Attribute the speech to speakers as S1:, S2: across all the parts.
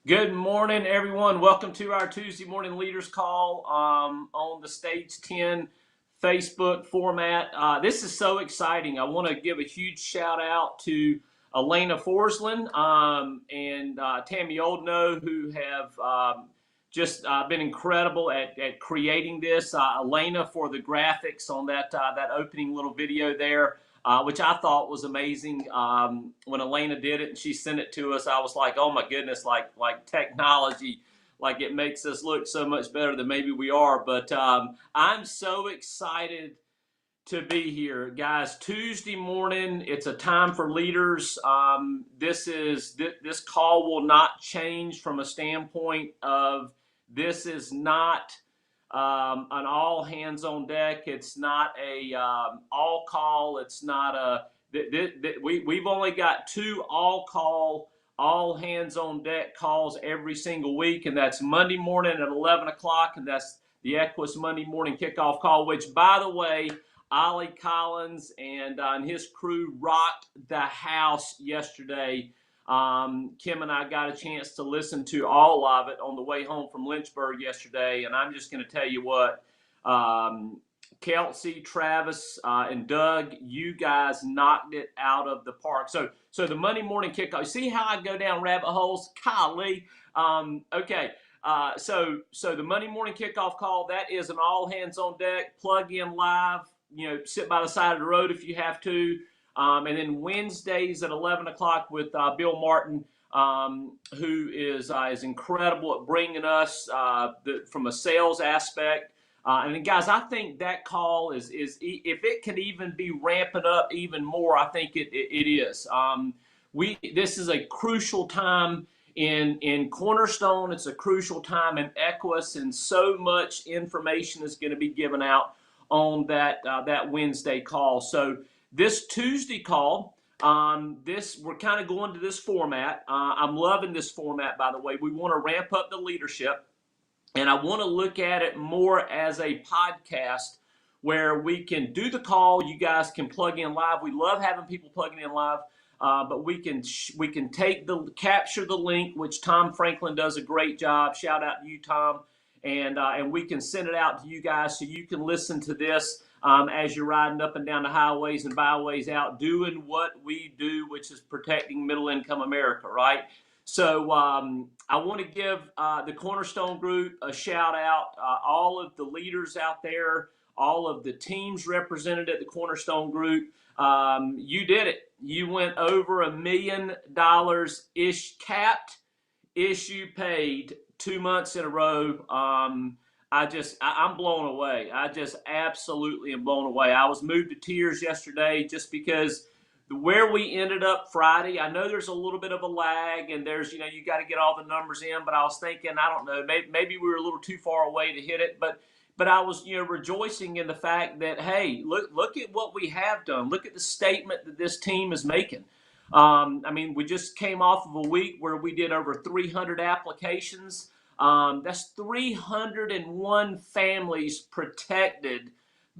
S1: Good morning, everyone. Welcome to our Tuesday morning leaders call on the Stage 10 Facebook format. This is so exciting. I want to give a huge shout out to Elena Forsland and Tammy Oldknow, who have just been incredible at creating this. Elena for the graphics on that opening little video there, which I thought was amazing. When Elena did it and she sent it to us, I was like, oh my goodness, like technology, like it makes us look so much better than maybe we are. But I'm so excited to be here, guys. Tuesday morning, it's a time for leaders. This call will not change from a standpoint of this is not an all hands on deck. It's not a all call. It's not a we've only got two all call, all hands on deck calls every single week, and that's Monday morning at 11 o'clock, and that's the Equus Monday morning kickoff call, which, by the way, Ollie Collins and his crew rocked the house yesterday. Kim and I got a chance to listen to all of it on the way home from Lynchburg yesterday, and I'm just going to tell you what, Kelsey, Travis, and Doug, you guys knocked it out of the park. So the Monday morning kickoff. See how I go down rabbit holes? Golly. Okay. So the Monday morning kickoff call, that is an all hands on deck, plug in live, sit by the side of the road if you have to. And then Wednesdays at 11 o'clock with Bill Martin, who is incredible at bringing us from a sales aspect. And then, guys, I think that call is if it could even be ramping up even more, I think it is. This is a crucial time in Cornerstone. It's a crucial time in Equus, and so much information is going to be given out on that Wednesday call. So this Tuesday call, we're kind of going to this format. I'm loving this format, by the way. We want to ramp up the leadership, and I want to look at it more as a podcast where we can do the call. You guys can plug in live. We love having people plugging in live. But we can capture the link, which Tom Franklin does a great job. Shout out to you, Tom, and we can send it out to you guys so you can listen to this as you're riding up and down the highways and byways out doing what we do, which is protecting middle income America, right? So I want to give the Cornerstone Group a shout out. All of the leaders out there, all of the teams represented at the Cornerstone Group. You did it. You went over $1 million ish capped, issue paid 2 months in a row. I'm blown away. I just absolutely am blown away. I was moved to tears yesterday just because where we ended up Friday, I know there's a little bit of a lag and there's, you got to get all the numbers in, but I was thinking, I don't know, maybe we were a little too far away to hit it, but I was, rejoicing in the fact that, hey, look at what we have done. Look at the statement that this team is making. We just came off of a week where we did over 300 applications. That's 301 families protected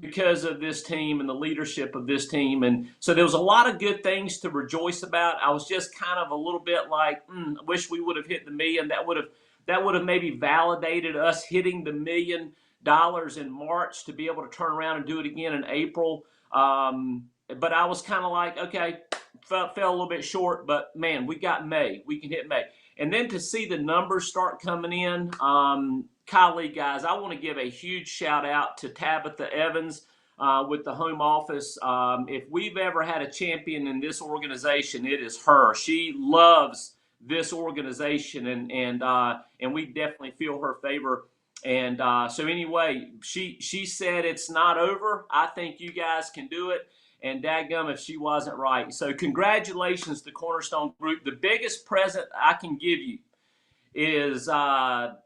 S1: because of this team and the leadership of this team. And so there was a lot of good things to rejoice about. I was just kind of a little bit like, I wish we would have hit the million. That would have maybe validated us hitting the $1 million in March to be able to turn around and do it again in April. But I was kind of like, okay, fell a little bit short, but man, we got May. We can hit May. And then to see the numbers start coming in, colleague guys, I want to give a huge shout out to Tabitha Evans with the home office. If we've ever had a champion in this organization, it is her. She loves this organization, and we definitely feel her favor. And so anyway, she said it's not over. I think you guys can do it. And dadgum if she wasn't right. So congratulations to Cornerstone Group. The biggest present I can give you is the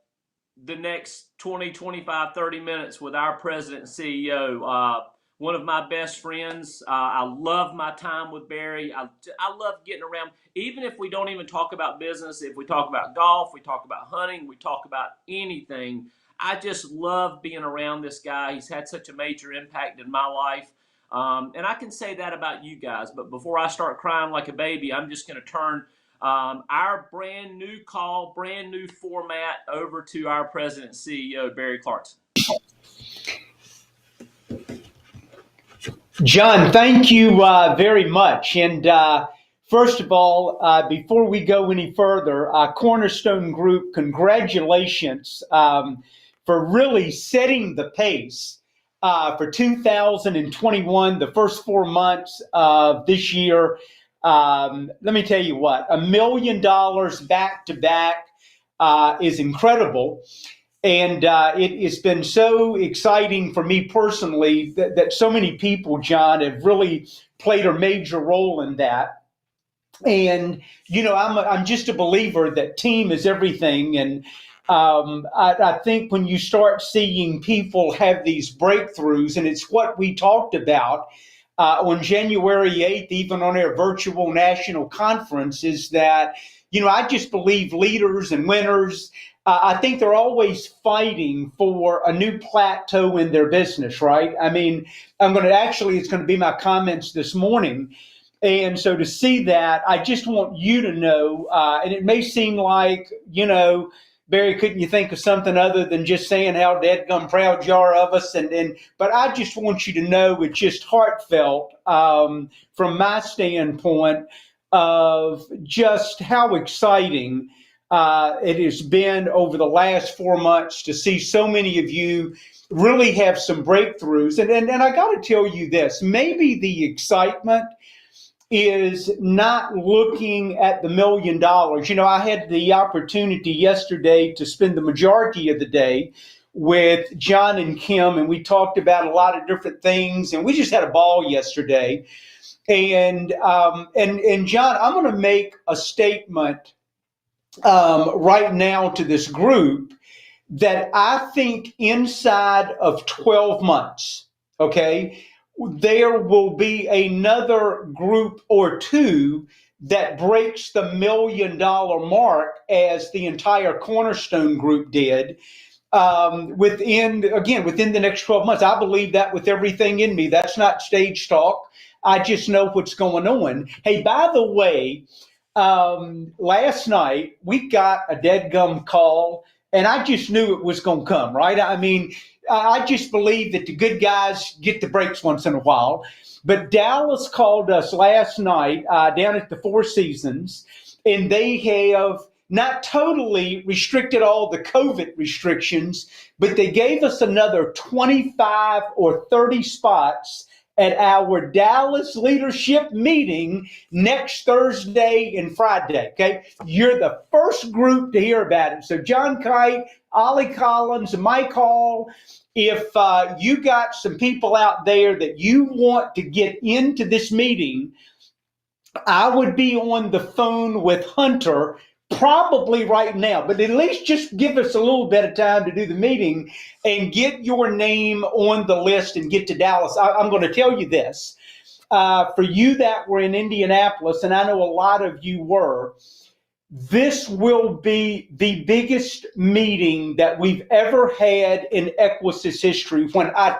S1: next 20, 25, 30 minutes with our president and CEO. One of my best friends. I love my time with Barry. I love getting around. Even if we don't even talk about business, if we talk about golf, we talk about hunting, we talk about anything, I just love being around this guy. He's had such a major impact in my life. And I can say that about you guys, but before I start crying like a baby, I'm just going to turn Our brand new call, brand new format, over to our president and CEO, Barry Clarkson.
S2: John, thank you very much. And first of all, before we go any further, Cornerstone Group, congratulations for really setting the pace for 2021, the first 4 months of this year. Let me tell you what, $1 million back to back is incredible. And it has been so exciting for me personally that so many people, John, have really played a major role in that. And, you know, I'm just a believer that team is everything. And I think when you start seeing people have these breakthroughs, and it's what we talked about on January 8th, even on our virtual national conference, is that, you know, I just believe leaders and winners, I think they're always fighting for a new plateau in their business, right? I mean, it's going to be my comments this morning. And so to see that, I just want you to know, and it may seem like, you know, Barry, couldn't you think of something other than just saying how dadgum proud you are of us? But I just want you to know it's just heartfelt from my standpoint of just how exciting it has been over the last 4 months to see so many of you really have some breakthroughs. And I got to tell you this, maybe the excitement is not looking at the $1 million. You know, I had the opportunity yesterday to spend the majority of the day with John and Kim, and we talked about a lot of different things, and we just had a ball yesterday. And John, I'm going to make a statement right now to this group that I think inside of 12 months, okay, there will be another group or two that breaks the $1 million mark as the entire Cornerstone Group did within the next 12 months. I believe that with everything in me. That's not stage talk. I just know what's going on. Hey, by the way, last night we got a deadgum call, and I just knew it was going to come, right? I mean, I just believe that the good guys get the breaks once in a while. But Dallas called us last night down at the Four Seasons, and they have not totally restricted all the COVID restrictions, but they gave us another 25 or 30 spots at our Dallas leadership meeting next Thursday and Friday, okay? You're the first group to hear about it. So John Kite, Ollie Collins, Mike Hall, if you got some people out there that you want to get into this meeting, I would be on the phone with Hunter probably right now, but at least just give us a little bit of time to do the meeting and get your name on the list and get to Dallas. I'm going to tell you this. For you that were in Indianapolis, and I know a lot of you were, this will be the biggest meeting that we've ever had in Equus's history. When I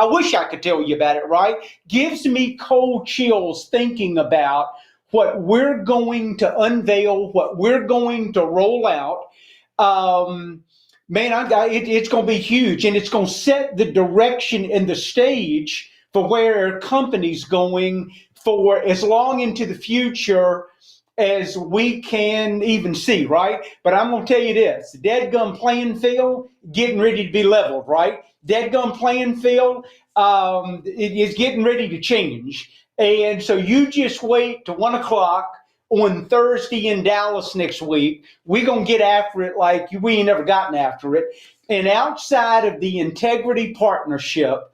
S2: wish I could tell you about it, right? Gives me cold chills thinking about what we're going to unveil, what we're going to roll out. It's going to be huge, and it's going to set the direction and the stage for where our company's going for as long into the future as we can even see, right? But I'm going to tell you this, the dadgum playing field getting ready to be leveled, right? Dadgum playing field it is getting ready to change. And so you just wait to 1 o'clock on Thursday in Dallas next week. We're going to get after it like we ain't never gotten after it. And outside of the Integrity Partnership,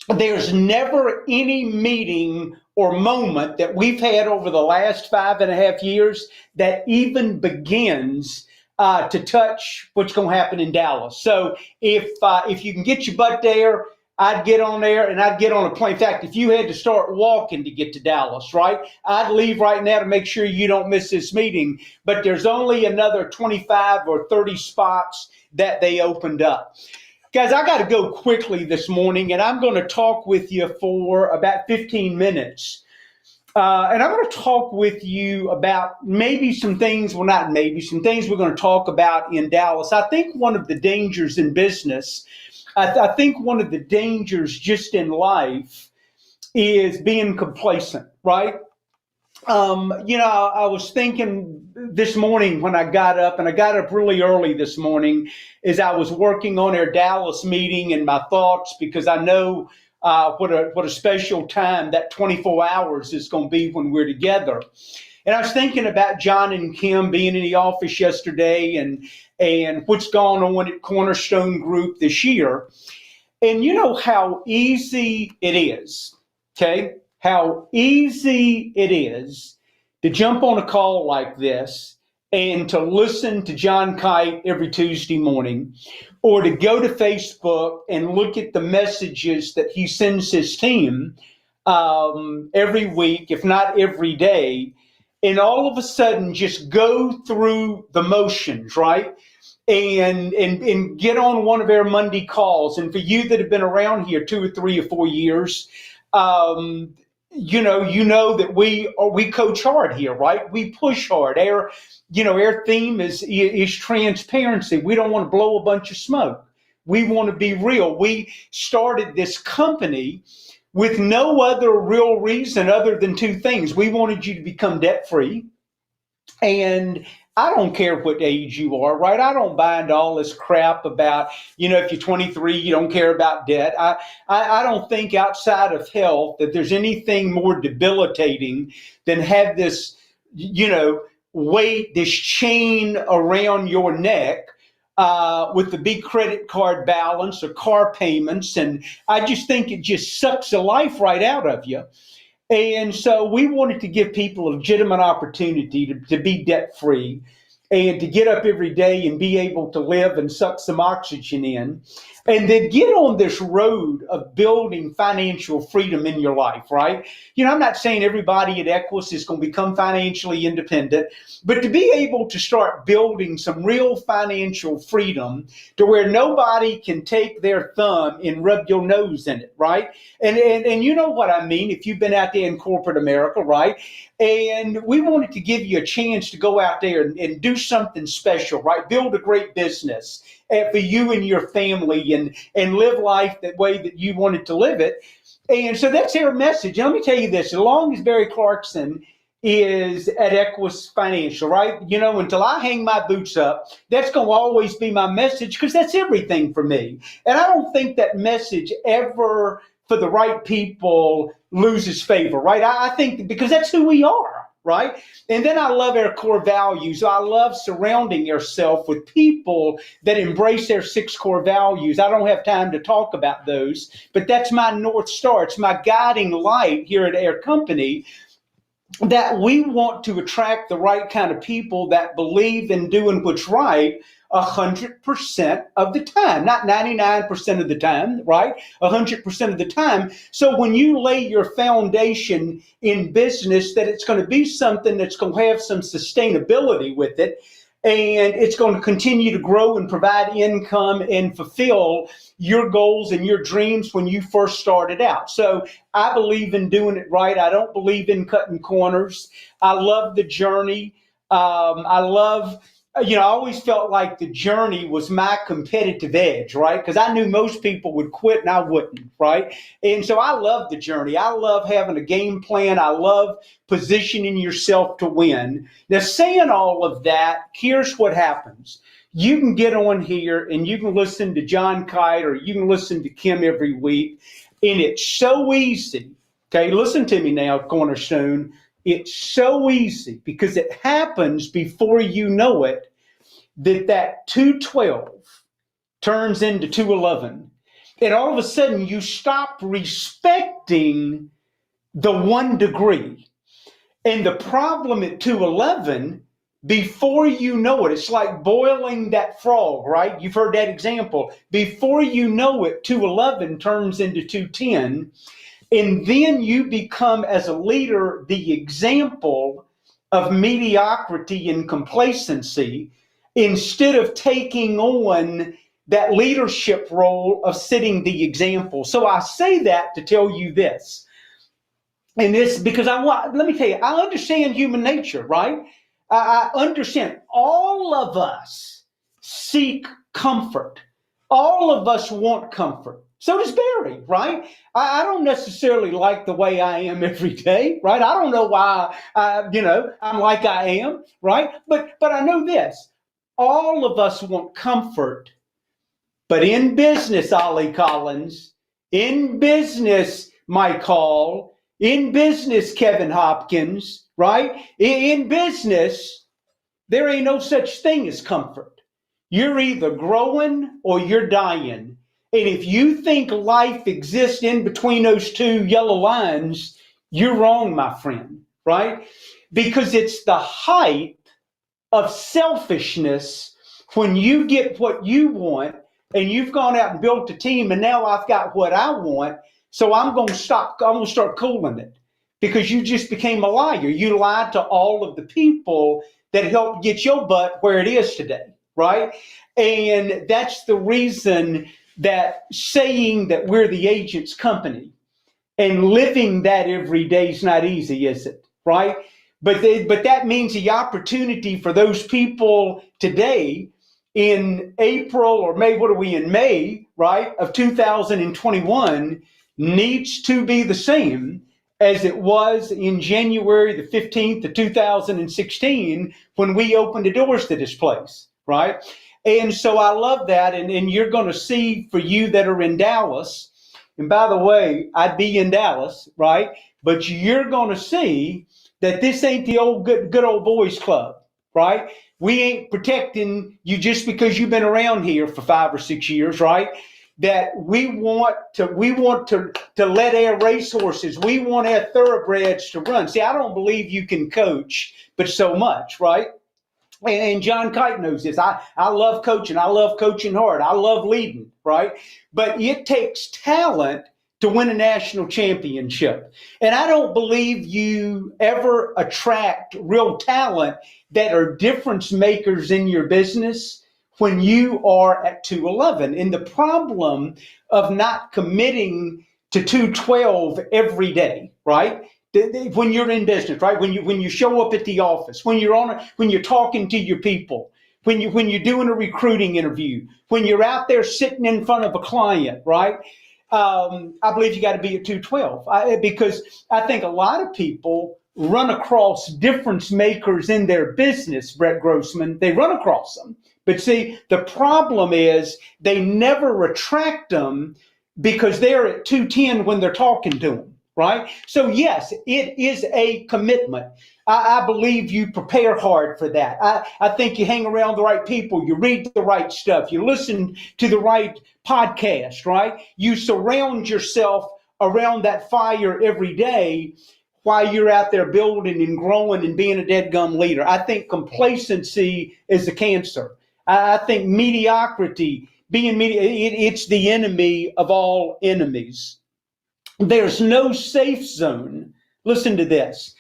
S2: there's never any meeting or moment that we've had over the last 5.5 years that even begins to touch what's going to happen in Dallas. So if you can get your butt there, I'd get on there and I'd get on a plane. In fact, if you had to start walking to get to Dallas, right, I'd leave right now to make sure you don't miss this meeting. But there's only another 25 or 30 spots that they opened up. Guys, I got to go quickly this morning, and I'm going to talk with you for about 15 minutes And I'm going to talk with you about maybe some things, well, not maybe, some things we're going to talk about in Dallas. I think one of the dangers in business, I think one of the dangers just in life is being complacent, right? I was thinking this morning when I got up, and I got up really early this morning, as I was working on our Dallas meeting and my thoughts, because I know what a special time that 24 hours is going to be when we're together. And I was thinking about John and Kim being in the office yesterday and what's gone on at Cornerstone Group this year. And you know how easy it is, okay? How easy it is to jump on a call like this and to listen to John Kite every Tuesday morning, or to go to Facebook and look at the messages that he sends his team every week, if not every day, and all of a sudden just go through the motions, right? And get on one of our Monday calls. And for you that have been around here 2 or 3 or 4 years, you know that we coach hard here, right? We push hard. Our theme is transparency. We don't want to blow a bunch of smoke. We want to be real. We started this company with no other real reason other than 2 things. We wanted you to become debt free, and I don't care what age you are, right? I don't buy into all this crap about, if you're 23, you don't care about debt. I don't think outside of health that there's anything more debilitating than have this, weight, this chain around your neck with the big credit card balance or car payments. And I just think it just sucks the life right out of you. And so we wanted to give people a legitimate opportunity to be debt free and to get up every day and be able to live and suck some oxygen in, and then get on this road of building financial freedom in your life, right? I'm not saying everybody at Equus is going to become financially independent, but to be able to start building some real financial freedom to where nobody can take their thumb and rub your nose in it, right? And you know what I mean if you've been out there in corporate America, right? And we wanted to give you a chance to go out there and do something special, right? Build a great business for you and your family, and live life that way that you wanted to live it. And so that's our message. And let me tell you this, as long as Barry Clarkson is at Equus Financial, right? Until I hang my boots up, that's going to always be my message, because that's everything for me. And I don't think that message ever, for the right people, loses favor, right? I think because that's who we are, right? And then I love our core values. I love surrounding yourself with people that embrace their 6 core values. I don't have time to talk about those, but that's my North Star. It's my guiding light here at our company, that we want to attract the right kind of people that believe in doing what's right 100% of the time, not 99% of the time, right? 100% of the time. So when you lay your foundation in business, that it's going to be something that's going to have some sustainability with it, and it's going to continue to grow and provide income and fulfill your goals and your dreams when you first started out. So I believe in doing it right. I don't believe in cutting corners. I love the journey. I always felt like the journey was my competitive edge, right? Because I knew most people would quit and I wouldn't, right? And so I love the journey. I love having a game plan. I love positioning yourself to win. Now, saying all of that, here's what happens. You can get on here and you can listen to John Kite, or you can listen to Kim every week, and it's so easy. Okay, listen to me now, Cornerstone. It's so easy, because it happens before you know it, that 212 turns into 211. And all of a sudden you stop respecting the 1 degree. And the problem at 211, before you know it, it's like boiling that frog, right? You've heard that example. Before you know it, 211 turns into 210. And then you become, as a leader, the example of mediocrity and complacency, instead of taking on that leadership role of setting the example. So I say that to tell you this. And this, because let me tell you, I understand human nature, right? I understand all of us seek comfort. All of us want comfort. So does Barry, right? I don't necessarily like the way I am every day, right? I don't know why, I'm like I am, right? But I know this. All of us want comfort. But in business, Ollie Collins, in business, Mike Hall, in business, Kevin Hopkins, right? In business, there ain't no such thing as comfort. You're either growing or you're dying. And if you think life exists in between those two yellow lines, you're wrong, my friend, right? Because it's the height of selfishness when you get what you want and you've gone out and built a team and now I've got what I want, so I'm going to start cooling it because you just became a liar. You lied to all of the people that helped get your butt where it is today, right? And that's the reason that saying that we're the agent's company and living that every day is not easy, is it? Right? But that means the opportunity for those people today in April or May, what are we in May, right, of 2021 needs to be the same as it was in January the 15th of 2016 when we opened the doors to this place, right? And so I love that. And you're going to see, for you that are in Dallas, and by the way, I'd be in Dallas, right? But you're going to see that this ain't the old good old boys club, right? We ain't protecting you just because you've been around here for 5 or 6 years, right? That we want to let our racehorses, we want our thoroughbreds to run. See, I don't believe you can coach, but so much, right? And John Kite knows this. I love coaching. I love coaching hard. I love leading, right? But it takes talent to win a national championship. And I don't believe you ever attract real talent that are difference makers in your business when you are at 211. And the problem of not committing to 212 every day, right? When you're in business, right? When you show up at the office, when you're talking to your people, when you're doing a recruiting interview, when you're out there sitting in front of a client, right? I believe you got to be at 212 because I think a lot of people run across difference makers in their business, Brett Grossman. They run across them. But see, the problem is they never attract them because they're at 210 when they're talking to them. Right? So yes, it is a commitment. I believe you prepare hard for that. I think you hang around the right people, you read the right stuff, you listen to the right podcast, right? You surround yourself around that fire every day while you're out there building and growing and being a dead-gum leader. I think complacency is a cancer. I think mediocrity, it's the enemy of all enemies. There's no safe zone. Listen to this.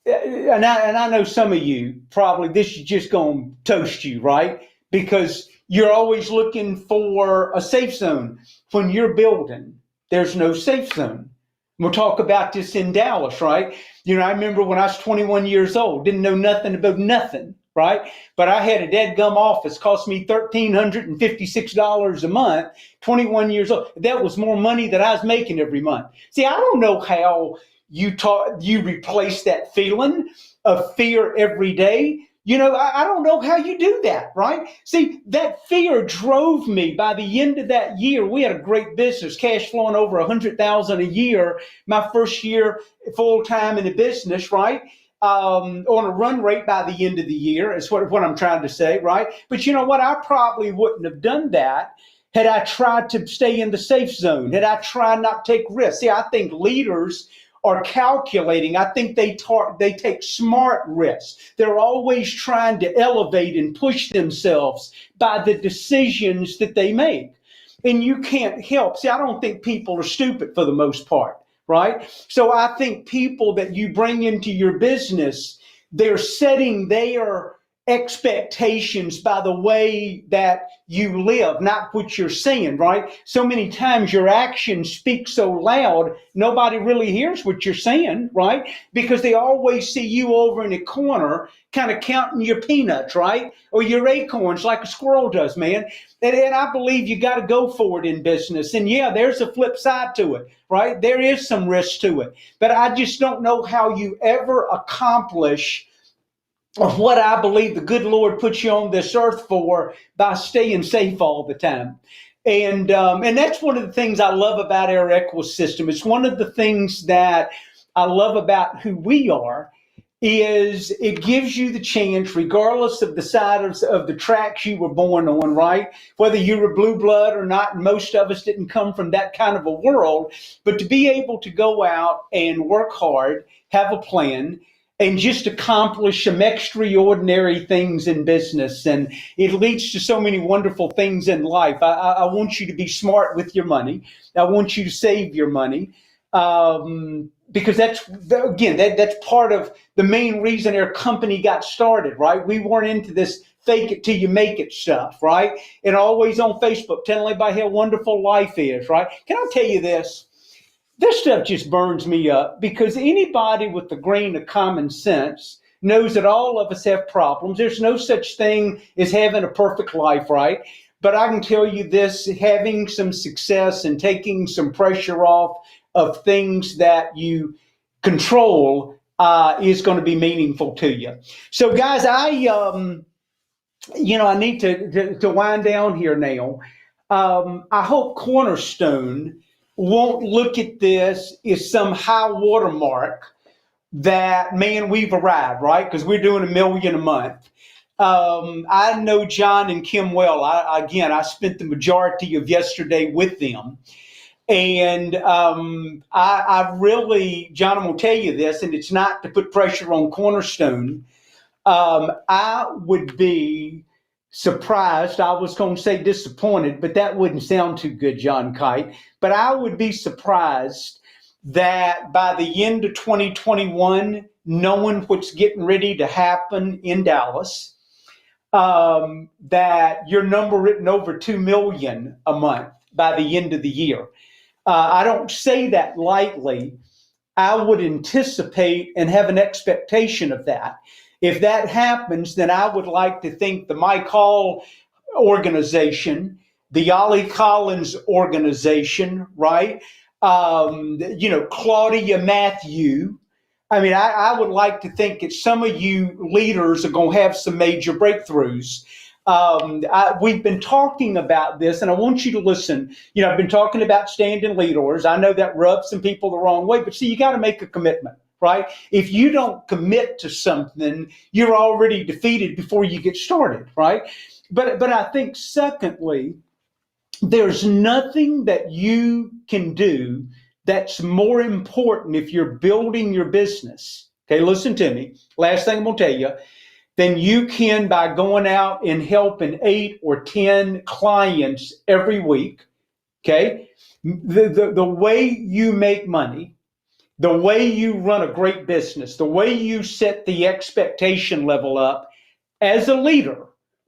S2: And I know some of you probably this is just going to toast you, right? Because you're always looking for a safe zone. When you're building, there's no safe zone. We'll talk about this in Dallas, right? You know, I remember when I was 21 years old, didn't know nothing about nothing, right? But I had a dadgum office, cost me $1,356 a month, 21 years old. That was more money than I was making every month. See, I don't know how you replace that feeling of fear every day. You know, I don't know how you do that, right? See, that fear drove me. By the end of that year, we had a great business, cash flowing over $100,000 a year. My first year full time in the business, right? On a run rate by the end of the year is what I'm trying to say, right? But you know what? I probably wouldn't have done that had I tried to stay in the safe zone, had I tried not to take risks. See, I think leaders are calculating. I think they take smart risks. They're always trying to elevate and push themselves by the decisions that they make. And you can't help. See, I don't think people are stupid for the most part, right? So I think people that you bring into your business, they're setting their expectations by the way that you live, not what you're saying, right? So many times your actions speak so loud, nobody really hears what you're saying, right? Because they always see you over in the corner kind of counting your peanuts, right? Or your acorns like a squirrel does, man. And I believe you got to go for it in business. And yeah, there's a flip side to it, right? There is some risk to it. But I just don't know how you ever accomplish of what I believe the good Lord puts you on this earth for by staying safe all the time. And that's one of the things I love about our ecosystem. It's one of the things that I love about who we are is it gives you the chance, regardless of the side of the tracks you were born on, right? Whether you were blue blood or not, and most of us didn't come from that kind of a world, but to be able to go out and work hard, have a plan, and just accomplish some extraordinary things in business. And it leads to so many wonderful things in life. I want you to be smart with your money. I want you to save your money. Because that's part of the main reason our company got started, right? We weren't into this fake it till you make it stuff, right? And always on Facebook telling everybody how wonderful life is, right? Can I tell you this? This stuff just burns me up because anybody with a grain of common sense knows that all of us have problems. There's no such thing as having a perfect life, right? But I can tell you this, having some success and taking some pressure off of things that you control is going to be meaningful to you. So guys, I need to wind down here now. I hope Cornerstone won't look at this as some high watermark that, man, we've arrived, right? Because we're doing $1 million a month. I know John and Kim well. I spent the majority of yesterday with them. And I really, John, I'm going to tell you this, and it's not to put pressure on Cornerstone. I would be surprised. I was going to say disappointed, but that wouldn't sound too good, John Kite. But I would be surprised that by the end of 2021, knowing what's getting ready to happen in Dallas, that your number written over 2 million a month by the end of the year. I don't say that lightly. I would anticipate and have an expectation of that. If that happens, then I would like to think the Mike Hall organization, the Ollie Collins organization, right? Claudia Matthew. I mean, I would like to think that some of you leaders are going to have some major breakthroughs. We've been talking about this, and I want you to listen. I've been talking about standing leaders. I know that rubs some people the wrong way, but see, you got to make a commitment, right? If you don't commit to something, you're already defeated before you get started, right? But I think, secondly, there's nothing that you can do that's more important if you're building your business. Okay, listen to me. Last thing I'm going to tell you. Then you can by going out and helping 8 or 10 clients every week. Okay, the way you make money, the way you run a great business, the way you set the expectation level up as a leader,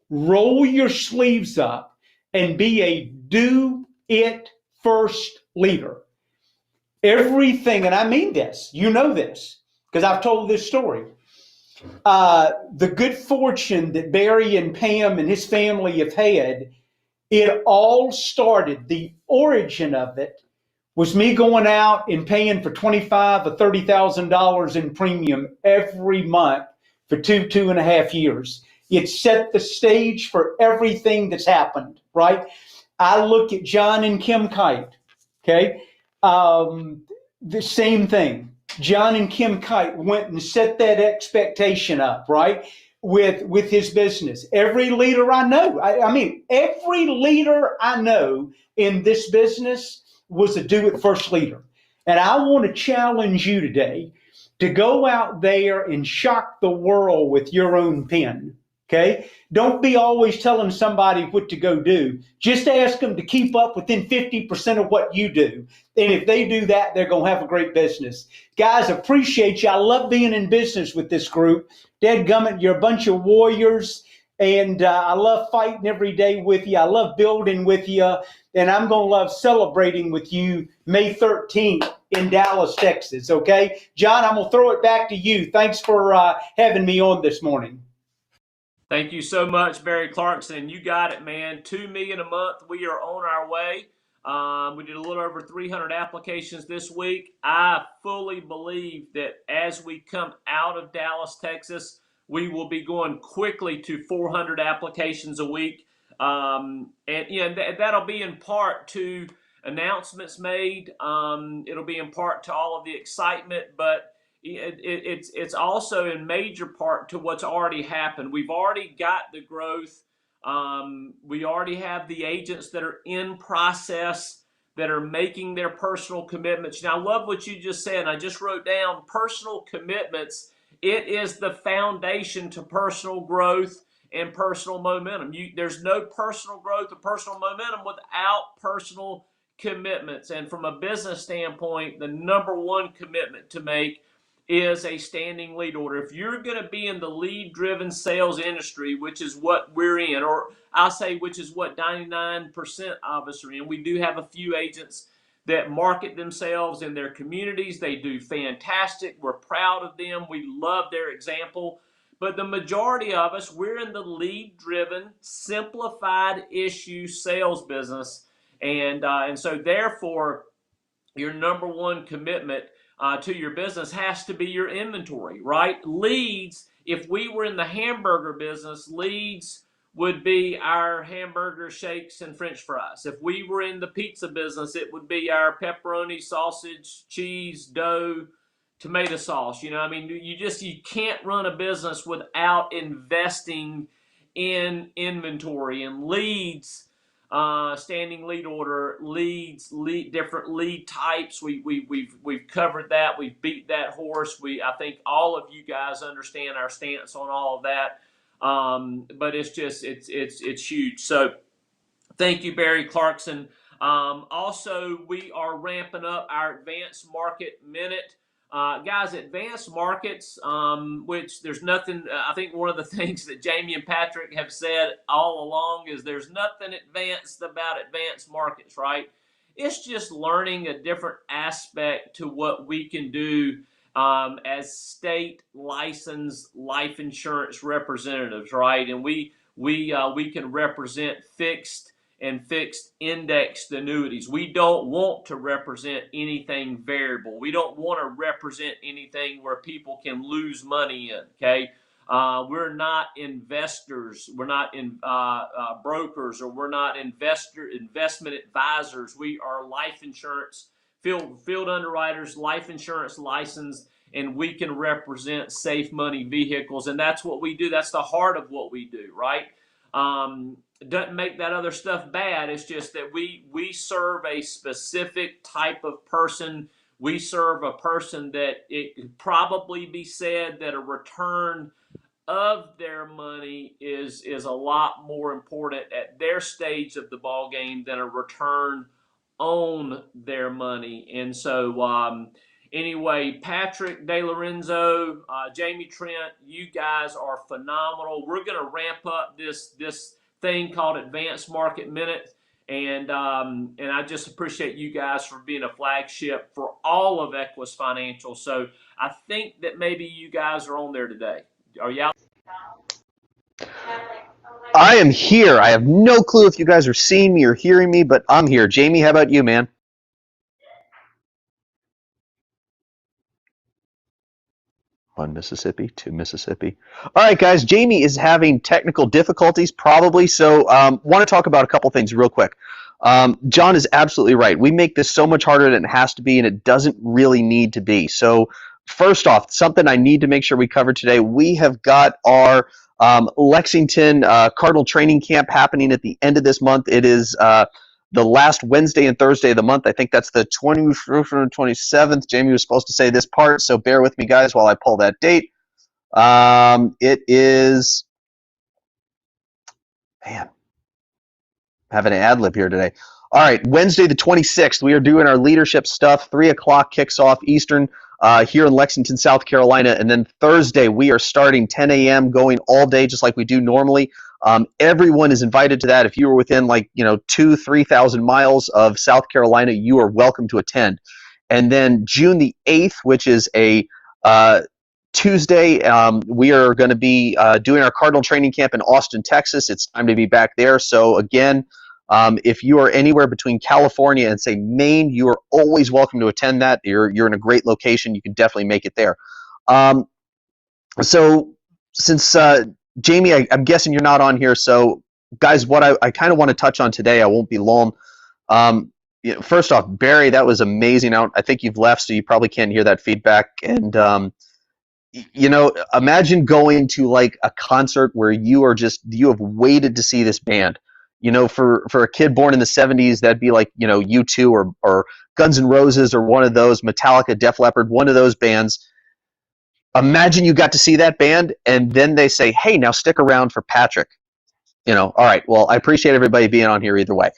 S2: roll your sleeves up and be a do it first leader. Everything, and I mean this, you know this, because I've told this story. The good fortune that Barry and Pam and his family have had, it all started, the origin of it was me going out and paying for $25,000 or $30,000 in premium every month for 2.5 years. It set the stage for everything that's happened, right? I look at John and Kim Kite, okay? The same thing. John and Kim Kite went and set that expectation up, right? With his business. Every leader I know, every leader I know in this business was a do-it-first leader. And I want to challenge you today to go out there and shock the world with your own pen. Okay. Don't be always telling somebody what to go do. Just ask them to keep up within 50% of what you do. And if they do that, they're going to have a great business. Guys, appreciate you. I love being in business with this group. Dadgummit, you're a bunch of warriors. And I love fighting every day with you. I love building with you. And I'm going to love celebrating with you May 13th in Dallas, Texas. Okay. John, I'm going to throw it back to you. Thanks for having me on this morning.
S1: Thank you so much, Barry Clarkson. You got it, man. $2 million a month. We are on our way. We did a little over 300 applications this week. I fully believe that as we come out of Dallas, Texas, we will be going quickly to 400 applications a week. And that'll be in part to announcements made. It'll be in part to all of the excitement, but it's also in major part to what's already happened. We've already got the growth. We already have the agents that are in process that are making their personal commitments. Now, I love what you just said. I just wrote down personal commitments. It is the foundation to personal growth and personal momentum. There's no personal growth or personal momentum without personal commitments. And from a business standpoint, the number one commitment to make is a standing lead order. If you're going to be in the lead-driven sales industry, which is what we're in, or I'll say which is what 99% of us are in, we do have a few agents that market themselves in their communities. They do fantastic. We're proud of them. We love their example. But the majority of us, we're in the lead-driven, simplified issue sales business. And so therefore, your number one commitment to your business has to be your inventory, right? Leads, if we were in the hamburger business, leads would be our hamburger shakes and french fries. If we were in the pizza business, it would be our pepperoni, sausage, cheese, dough, tomato sauce. You know, I mean, you can't run a business without investing in inventory and leads. Standing lead order, leads, different lead types. We've covered that. We've beat that horse. I think all of you guys understand our stance on all of that. But it's huge. So thank you, Barry Clarkson. Also, we are ramping up our Advanced Market Minute. Guys, advanced markets, which there's nothing, I think one of the things that Jamie and Patrick have said all along is there's nothing advanced about advanced markets, right? It's just learning a different aspect to what we can do as state licensed life insurance representatives, right? And we can represent fixed and fixed indexed annuities. We don't want to represent anything variable. We don't want to represent anything where people can lose money in, okay? We're not investors. We're not brokers, or we're not investment advisors. We are life insurance, field underwriters, life insurance licensed, and we can represent safe money vehicles. And that's what we do. That's the heart of what we do, right? Doesn't make that other stuff bad. It's just that we serve a specific type of person. We serve a person that it could probably be said that a return of their money is a lot more important at their stage of the ball game than a return on their money. And so anyway, Patrick DeLorenzo, Jamie Trent, you guys are phenomenal. We're going to ramp up this thing called Advanced Market Minute, and I just appreciate you guys for being a flagship for all of Equus Financial. So I think that maybe you guys are on there today. Are you out?
S3: I am here. I have no clue if you guys are seeing me or hearing me, but I'm here. Jamie, how about you, man? One Mississippi, two Mississippi. All right, guys. Jamie is having technical difficulties, probably. So want to talk about a couple things real quick. John is absolutely right. We make this so much harder than it has to be, and it doesn't really need to be. So first off, something I need to make sure we cover today, we have got our Lexington Cardinal Training Camp happening at the end of this month. It is the last Wednesday and Thursday of the month. I think that's the 21st and 27th. Jamie was supposed to say this part, so bear with me, guys, while I pull that date. It is Man, having an ad lib here today. All right, Wednesday the 26th, we are doing our leadership stuff. 3 o'clock kicks off Eastern here in Lexington, South Carolina. And then Thursday, we are starting 10 a.m., going all day just like we do normally. Everyone is invited to that. If you are within 2,000-3,000 miles of South Carolina, you are welcome to attend. And then June the 8th, which is a Tuesday, we are going to be doing our Cardinal training camp in Austin, Texas. It's time to be back there. So again, if you are anywhere between California and say Maine, you are always welcome to attend that. You're in a great location. You can definitely make it there. So since Jamie, I'm guessing you're not on here. So guys, what I kind of want to touch on today, I won't be long. First off, Barry, that was amazing. I think you've left, so you probably can't hear that feedback. And imagine going to like a concert where you have waited to see this band. For a kid born in the 70s, that'd be like, U2 or Guns N' Roses or one of those, Metallica, Def Leppard, one of those bands. Imagine you got to see that band and then they say, hey, now stick around for Patrick. All right, well, I appreciate everybody being on here either way.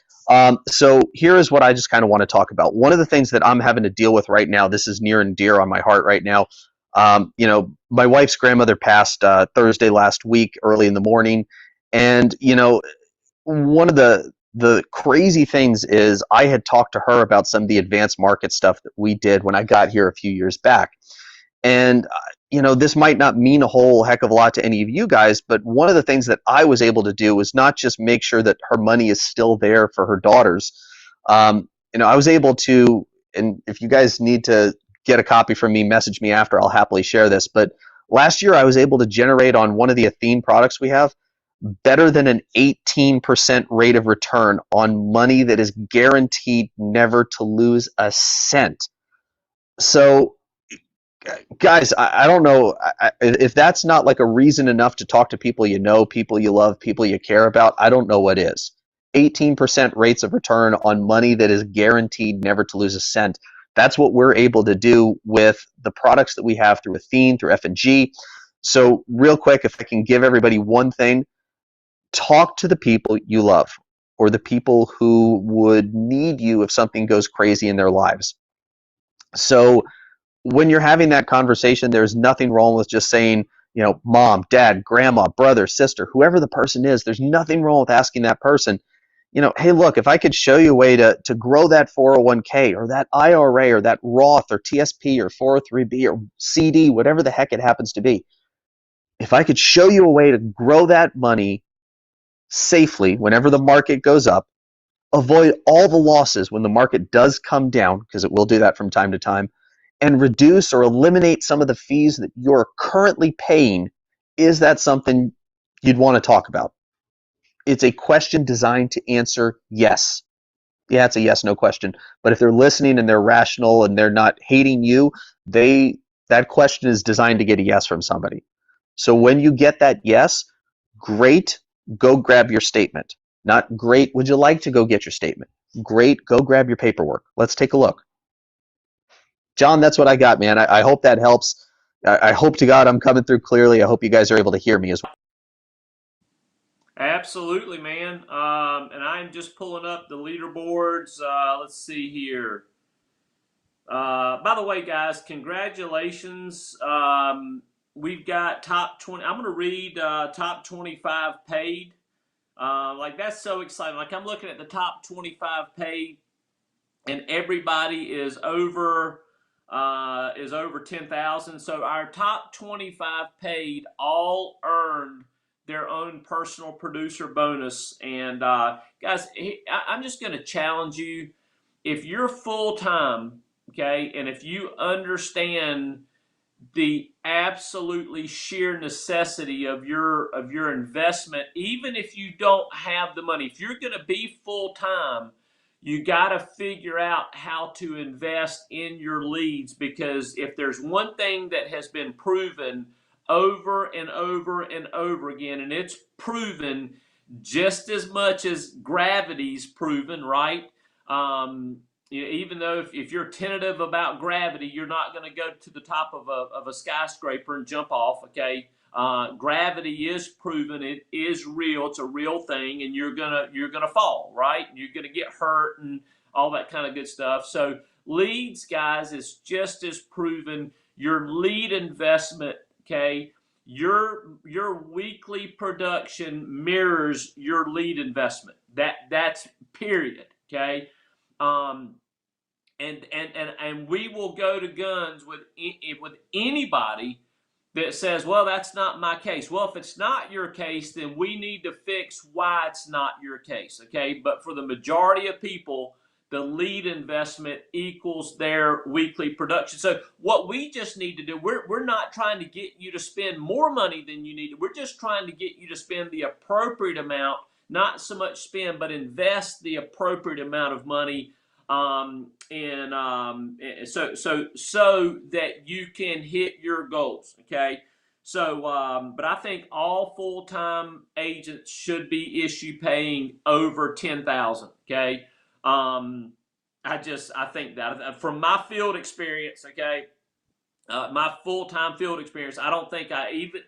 S3: So here is what I just kind of want to talk about. One of the things that I'm having to deal with right now, this is near and dear on my heart right now. My wife's grandmother passed Thursday last week, early in the morning. And, one of the crazy things is I had talked to her about some of the advanced market stuff that we did when I got here a few years back. And, this might not mean a whole heck of a lot to any of you guys, but one of the things that I was able to do was not just make sure that her money is still there for her daughters. I was able to, and if you guys need to get a copy from me, message me after, I'll happily share this. But last year I was able to generate on one of the Athene products we have better than an 18% rate of return on money that is guaranteed never to lose a cent. So guys, I don't know if that's not like a reason enough to talk to people people you love, people you care about. I don't know what is. 18% rates of return on money that is guaranteed never to lose a cent. That's what we're able to do with the products that we have through Athene, through F&G. So real quick, if I can give everybody one thing, talk to the people you love or the people who would need you if something goes crazy in their lives. So when you're having that conversation, there's nothing wrong with just saying, mom, dad, grandma, brother, sister, whoever the person is, there's nothing wrong with asking that person, hey, look, if I could show you a way to grow that 401k or that IRA or that Roth or TSP or 403b or CD, whatever the heck it happens to be, if I could show you a way to grow that money safely whenever the market goes up, avoid all the losses when the market does come down, because it will do that from time to time, and reduce or eliminate some of the fees that you're currently paying, is that something you'd want to talk about? It's a question designed to answer yes. Yeah, it's a yes, no question. But if they're listening and they're rational and they're not hating you, that question is designed to get a yes from somebody. So when you get that yes, great, go grab your statement. Not great, would you like to go get your statement? Great, go grab your paperwork. Let's take a look. John, that's what I got, man. I hope that helps. I hope to God I'm coming through clearly. I hope you guys are able to hear me as well.
S1: Absolutely, man. And I'm just pulling up the leaderboards. Let's see here. By the way, guys, congratulations. We've got top 20. I'm going to read top 25 paid. That's so exciting. Like, I'm looking at the top 25 paid, and everybody is over 10,000. So our top 25 paid all earned their own personal producer bonus. And guys, I'm just going to challenge you. If you're full time, okay, and if you understand the absolutely sheer necessity of your investment, even if you don't have the money, if you're going to be full time, you got to figure out how to invest in your leads, because if there's one thing that has been proven over and over and over again, and it's proven just as much as gravity's proven, right? even though if you're tentative about gravity, you're not going to go to the top of a skyscraper and jump off. Okay, gravity is proven; it is real. It's a real thing, and you're gonna fall, right? You're gonna get hurt and all that kind of good stuff. So leads, guys, is just as proven. Your lead investment, okay, your weekly production mirrors your lead investment. That's period. Okay. And we will go to guns with anybody that says, well, that's not my case. Well, if it's not your case, then we need to fix why it's not your case. Okay. But for the majority of people, the lead investment equals their weekly production. So what we just need to do, we're not trying to get you to spend more money than you need. We're just trying to get you to spend the appropriate amount, not so much spend, but invest the appropriate amount of money, so that you can hit your goals. Okay. So, but I think all full-time agents should be issue paying over 10,000. Okay. I think that from my field experience, okay, my full-time field experience, I don't think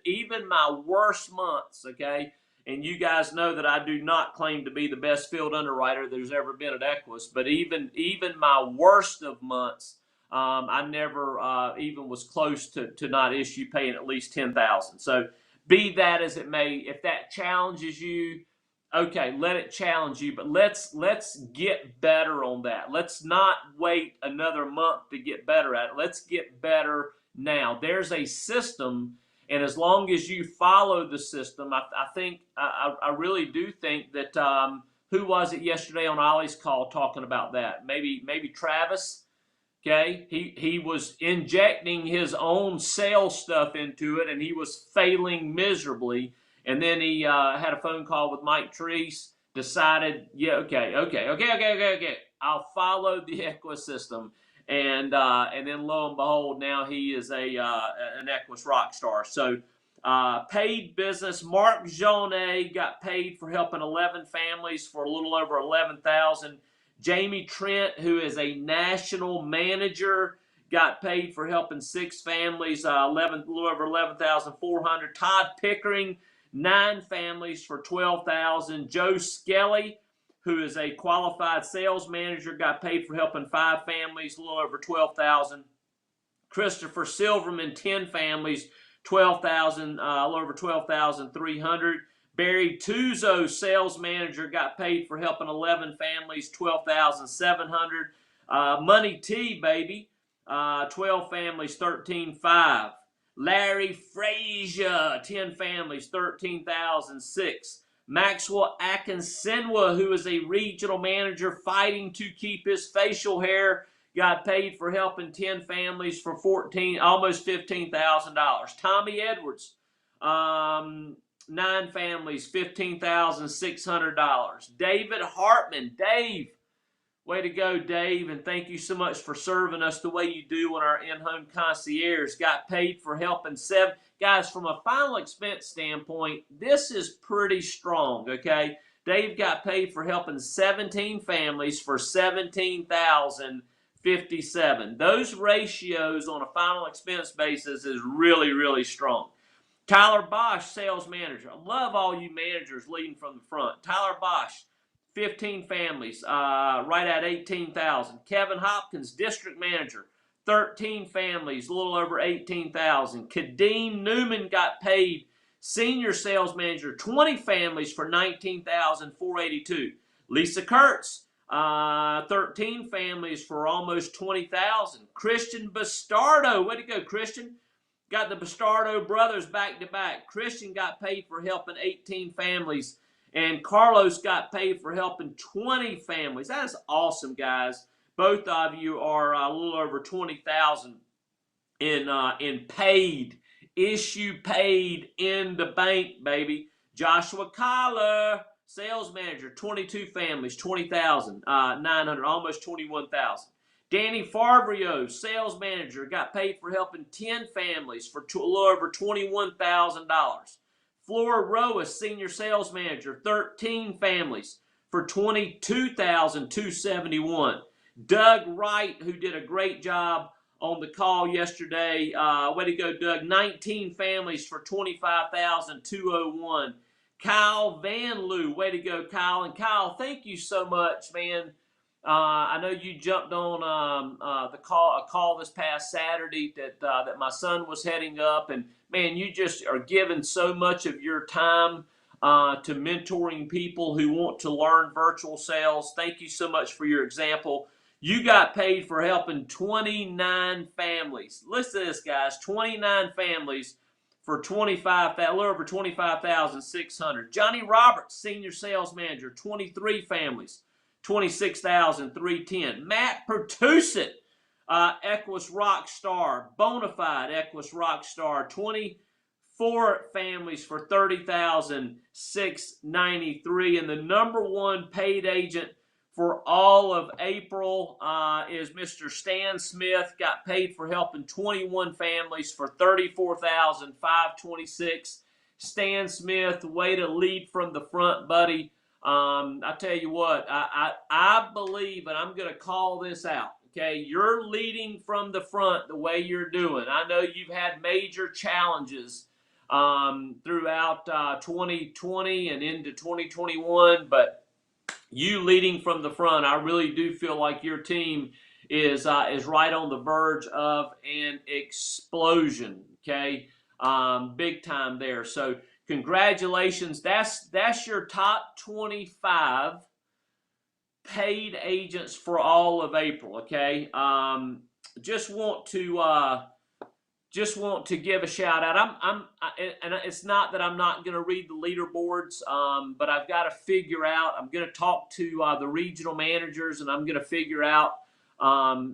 S1: even my worst months, okay, and you guys know that I do not claim to be the best field underwriter there's ever been at Equus, but even my worst of months, I never even was close to not issue paying at least 10,000. So be that as it may, if that challenges you, okay, let it challenge you, but let's get better on that. Let's not wait another month to get better at it. Let's get better now. There's a system, and as long as you follow the system, I really do think that who was it yesterday on Ollie's call talking about that? Maybe Travis. Okay, he was injecting his own sales stuff into it, and he was failing miserably. And then he had a phone call with Mike Treese, decided, yeah, okay. I'll follow the Equus system. And then lo and behold, now he is an Equus rock star. So paid business, Mark Jaunet got paid for helping 11 families for a little over 11,000. Jamie Trent, who is a national manager, got paid for helping 6 families, a little over 11,400. Todd Pickering, 9 families for 12,000. Joe Skelly, who is a qualified sales manager, got paid for helping 5 families, a little over 12,000. Christopher Silverman, 10 families, 12,000, a little over 12,300. Barry Tuzo, sales manager, got paid for helping 11 families, 12,700. Money T, baby, 12 families, 13,500. Larry Frazier, 10 families, 13,006. Maxwell Akinsenwa, who is a regional manager fighting to keep his facial hair, got paid for helping 10 families for almost $15,000. Tommy Edwards, 9 families, $15,600. David Hartman, Dave, way to go, Dave, and thank you so much for serving us the way you do on our in-home concierge. Got paid for helping 7. Guys, from a final expense standpoint, this is pretty strong, okay? Dave got paid for helping 17 families for $17,057. Those ratios on a final expense basis is really, really strong. Tyler Bosch, sales manager. I love all you managers leading from the front. Tyler Bosch, 15 families, right at 18,000. Kevin Hopkins, district manager, 13 families, a little over 18,000. Kadeem Newman got paid, senior sales manager, 20 families for 19,482. Lisa Kurtz, 13 families for almost 20,000. Christian Bastardo, way to go, Christian. Got the Bastardo brothers back to back. Christian got paid for helping 18 families, and Carlos got paid for helping 20 families. That is awesome, guys. Both of you are a little over 20,000 in paid, paid in the bank, baby. Joshua Collar, sales manager, 22 families, 20,900, almost 21,000. Danny Fabrio, sales manager, got paid for helping 10 families for a little over $21,000. Flora Roa, senior sales manager, 13 families for $22,271. Doug Wright, who did a great job on the call yesterday. Way to go, Doug. 19 families for $25,201. Kyle Van Loo, way to go, Kyle. And Kyle, thank you so much, man. I know you jumped on a call this past Saturday that my son was heading up, and man, you just are giving so much of your time to mentoring people who want to learn virtual sales. Thank you so much for your example. You got paid for helping 29 families. Listen to this, guys. 29 families for a little over 25,600. Johnny Roberts, senior sales manager, 23 families, 26,310. Matt Pertusit, Equus Rockstar, Bonafide Equus Rockstar, 24 families for 30,693. And the number one paid agent for all of April is Mr. Stan Smith. Got paid for helping 21 families for $34,526. Stan Smith, way to lead from the front, buddy. I tell you what, I believe, and I'm going to call this out, okay? You're leading from the front the way you're doing. I know you've had major challenges throughout 2020 and into 2021, but you leading from the front, I really do feel like your team is right on the verge of an explosion, okay? Big time there. So congratulations. That's your top 25 paid agents for all of April, okay? Just want to give a shout out. And it's not that I'm not going to read the leaderboards, but I've got to figure out. I'm going to talk to the regional managers, and I'm going to figure out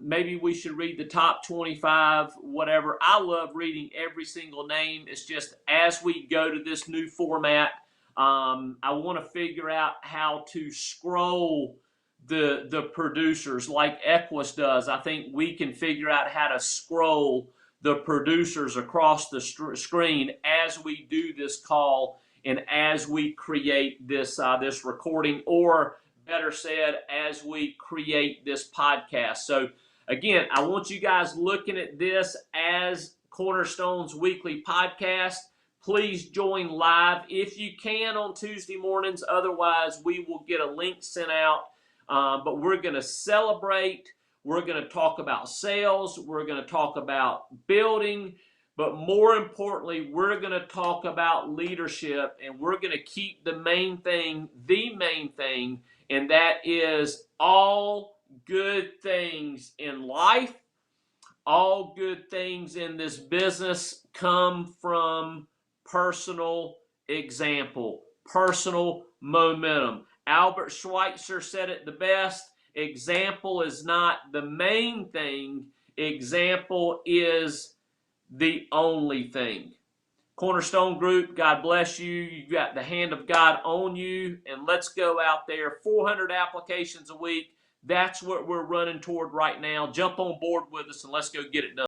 S1: maybe we should read the top 25, whatever. I love reading every single name. It's just as we go to this new format, I want to figure out how to scroll the producers like Equus does. I think we can figure out how to scroll the producers across the screen as we do this call and as we create this this recording, or better said, as we create this podcast. So again, I want you guys looking at this as Cornerstone's weekly podcast. Please join live if you can on Tuesday mornings. Otherwise, we will get a link sent out. But we're going to celebrate. We're going to talk about sales. We're going to talk about building. But more importantly, we're going to talk about leadership. And we're going to keep the main thing, and that is all good things in life, all good things in this business come from personal example, personal momentum. Albert Schweitzer said it the best. Example is not the main thing. Example is the only thing. Cornerstone Group, God bless you. You got the hand of God on you, and let's go out there. 400 applications a week. That's what we're running toward right now. Jump on board with us, and let's go get it done.